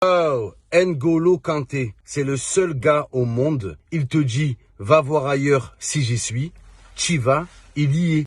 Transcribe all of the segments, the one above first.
Oh, N'Golo Kanté, c'est le seul gars au monde. Il te dit, va voir ailleurs si j'y suis. T'y vas, il y est.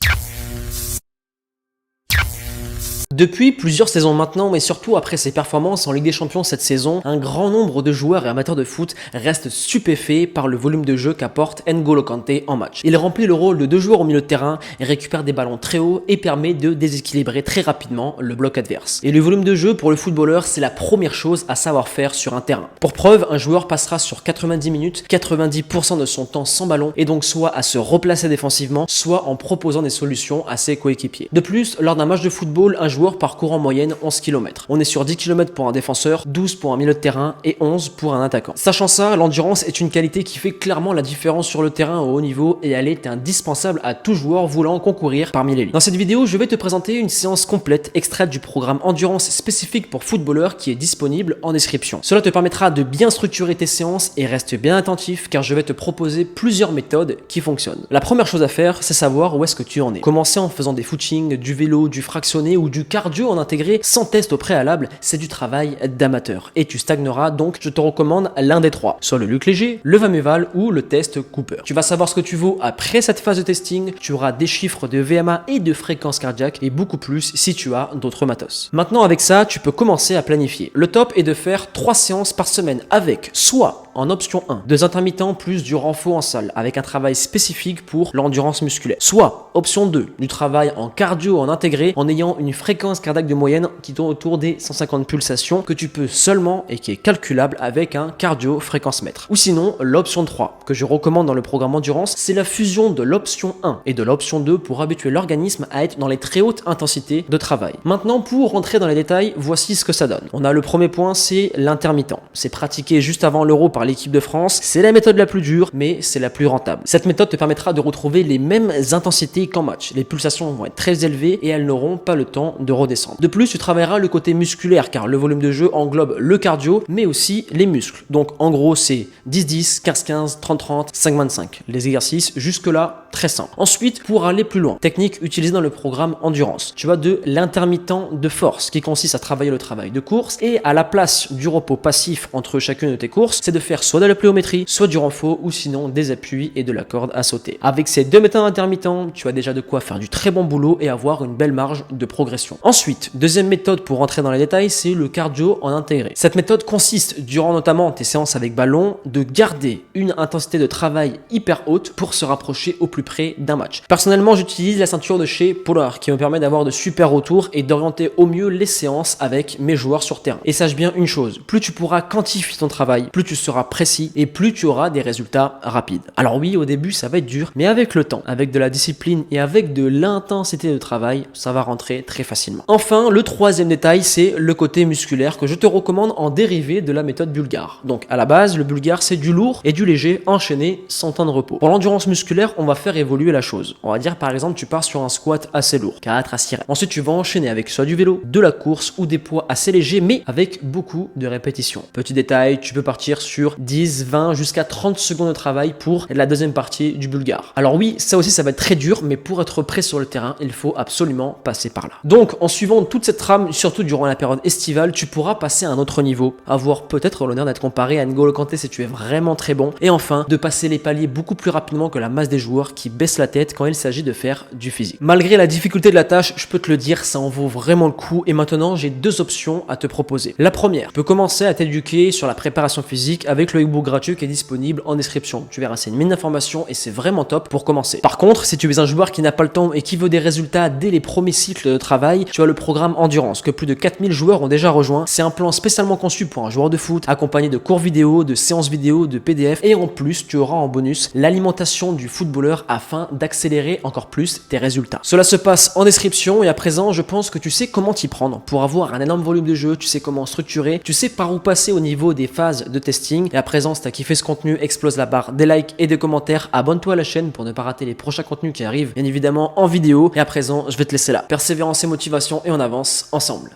Depuis plusieurs saisons maintenant, mais surtout après ses performances en Ligue des Champions cette saison, un grand nombre de joueurs et amateurs de foot restent stupéfaits par le volume de jeu qu'apporte N'Golo Kanté en match. Il remplit le rôle de deux joueurs au milieu de terrain, récupère des ballons très hauts et permet de déséquilibrer très rapidement le bloc adverse. Et le volume de jeu pour le footballeur, c'est la première chose à savoir faire sur un terrain. Pour preuve, un joueur passera sur 90 minutes, 90% de son temps sans ballon et donc soit à se replacer défensivement, soit en proposant des solutions à ses coéquipiers. De plus, lors d'un match de football, un joueur parcourt en moyenne 11 km. On est sur 10 km pour un défenseur, 12 pour un milieu de terrain et 11 pour un attaquant. Sachant ça, l'endurance est une qualité qui fait clairement la différence sur le terrain au haut niveau et elle est indispensable à tout joueur voulant concourir parmi l'élite. Dans cette vidéo, je vais te présenter une séance complète extraite du programme endurance spécifique pour footballeurs qui est disponible en description. Cela te permettra de bien structurer tes séances et reste bien attentif car je vais te proposer plusieurs méthodes qui fonctionnent. La première chose à faire, c'est savoir où est-ce que tu en es. Commencer en faisant des footings, du vélo, du fractionné ou du cardio en intégré sans test au préalable, c'est du travail d'amateur et tu stagneras, donc je te recommande l'un des trois, soit le Luc Léger, le Van Meval ou le test Cooper. Tu vas savoir ce que tu vaux après cette phase de testing, tu auras des chiffres de VMA et de fréquence cardiaque et beaucoup plus si tu as d'autres matos. Maintenant avec ça, tu peux commencer à planifier. Le top est de faire 3 séances par semaine avec soit en option 1, 2 intermittents plus du renfort en salle avec un travail spécifique pour l'endurance musculaire. Soit option 2, du travail en cardio en intégré en ayant une fréquence cardiaque de moyenne qui tourne autour des 150 pulsations que tu peux seulement et qui est calculable avec un cardio fréquence mètre. Ou sinon, l'option 3 que je recommande dans le programme endurance, c'est la fusion de l'option 1 et de l'option 2 pour habituer l'organisme à être dans les très hautes intensités de travail. Maintenant, pour rentrer dans les détails, voici ce que ça donne. On a le premier point, c'est l'intermittent. C'est pratiqué juste avant l'Euro par l'équipe de France. C'est la méthode la plus dure, mais c'est la plus rentable. Cette méthode te permettra de retrouver les mêmes intensités qu'en match. Les pulsations vont être très élevées et elles n'auront pas le temps de redescendre. De plus, tu travailleras le côté musculaire car le volume de jeu englobe le cardio, mais aussi les muscles. Donc en gros, c'est 10-10, 15-15, 30-30, 5-25. Les exercices jusque-là, très simples. Ensuite, pour aller plus loin, technique utilisée dans le programme endurance. Tu as de l'intermittent de force qui consiste à travailler le travail de course et à la place du repos passif entre chacune de tes courses, c'est de faire soit de la pliométrie, soit du renfort ou sinon des appuis et de la corde à sauter. Avec ces deux méthodes intermittentes, tu as déjà de quoi faire du très bon boulot et avoir une belle marge de progression. Ensuite, deuxième méthode pour rentrer dans les détails, c'est le cardio en intégré. Cette méthode consiste, durant notamment tes séances avec ballon, de garder une intensité de travail hyper haute pour se rapprocher au plus près d'un match. Personnellement, j'utilise la ceinture de chez Polar qui me permet d'avoir de super retours et d'orienter au mieux les séances avec mes joueurs sur terrain. Et sache bien une chose, plus tu pourras quantifier ton travail, plus tu seras précis et plus tu auras des résultats rapides. Alors oui, au début, ça va être dur, mais avec le temps, avec de la discipline et avec de l'intensité de travail, ça va rentrer très facilement. Enfin, le troisième détail, c'est le côté musculaire que je te recommande en dérivé de la méthode bulgare. Donc à la base, le bulgare, c'est du lourd et du léger enchaîné sans temps de repos. Pour l'endurance musculaire, on va faire évoluer la chose. On va dire par exemple, tu pars sur un squat assez lourd, 4 à 6 reps. Ensuite, tu vas enchaîner avec soit du vélo, de la course ou des poids assez légers, mais avec beaucoup de répétitions. Petit détail, tu peux partir sur 10, 20, jusqu'à 30 secondes de travail pour la deuxième partie du bulgare. Alors oui, ça aussi, ça va être très dur, mais pour être prêt sur le terrain, il faut absolument passer par là. Donc, en suivant toute cette trame, surtout durant la période estivale, tu pourras passer à un autre niveau, avoir peut-être l'honneur d'être comparé à N'Golo Kanté si tu es vraiment très bon, et enfin, de passer les paliers beaucoup plus rapidement que la masse des joueurs qui baissent la tête quand il s'agit de faire du physique. Malgré la difficulté de la tâche, je peux te le dire, ça en vaut vraiment le coup, et maintenant, j'ai deux options à te proposer. La première, tu peux commencer à t'éduquer sur la préparation physique avec le e-book gratuit qui est disponible en description. Tu verras, c'est une mine d'informations et c'est vraiment top pour commencer. Par contre, si tu es un joueur qui n'a pas le temps et qui veut des résultats dès les premiers cycles de travail, tu as le programme Endurance que plus de 4000 joueurs ont déjà rejoint. C'est un plan spécialement conçu pour un joueur de foot, accompagné de cours vidéo, de séances vidéo, de PDF et en plus, tu auras en bonus l'alimentation du footballeur afin d'accélérer encore plus tes résultats. Cela se passe en description et à présent, je pense que tu sais comment t'y prendre pour avoir un énorme volume de jeu, tu sais comment structurer, tu sais par où passer au niveau des phases de testing et à présent, si tu as kiffé ce contenu, explose la barre des likes et des commentaires, abonne-toi à la chaîne pour ne pas rater les prochains contenus qui arrivent bien évidemment en vidéo et à présent, je vais te laisser là. Persévérance et motivation et on avance ensemble.